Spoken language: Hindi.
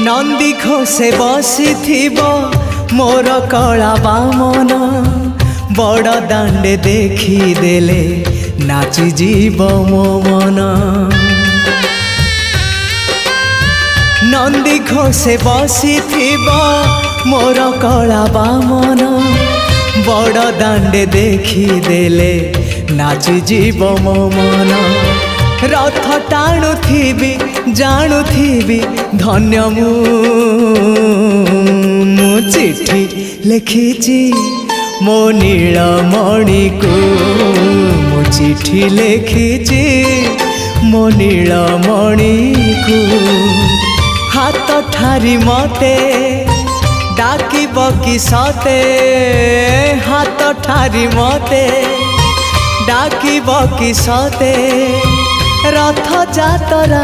नंदी घोषे बसी मोर कला बामन बड़ दांडे देखी देले नाची जीव मो मन। नंदी घोषे बसी मोर कला बामन बड़ दांडे देखी देले नाची जीव मो मन। रथ टाणुथिबी जाणुथिबी धन्य मु चिट्ठी लिखिची मो नीलमणि को मु चिट्ठी लिखिची मो नीलमणि को। हाथ ठारी मते डाकिब कि सते हाथ ठारी मते डाकिब कि सते रथ जातरा।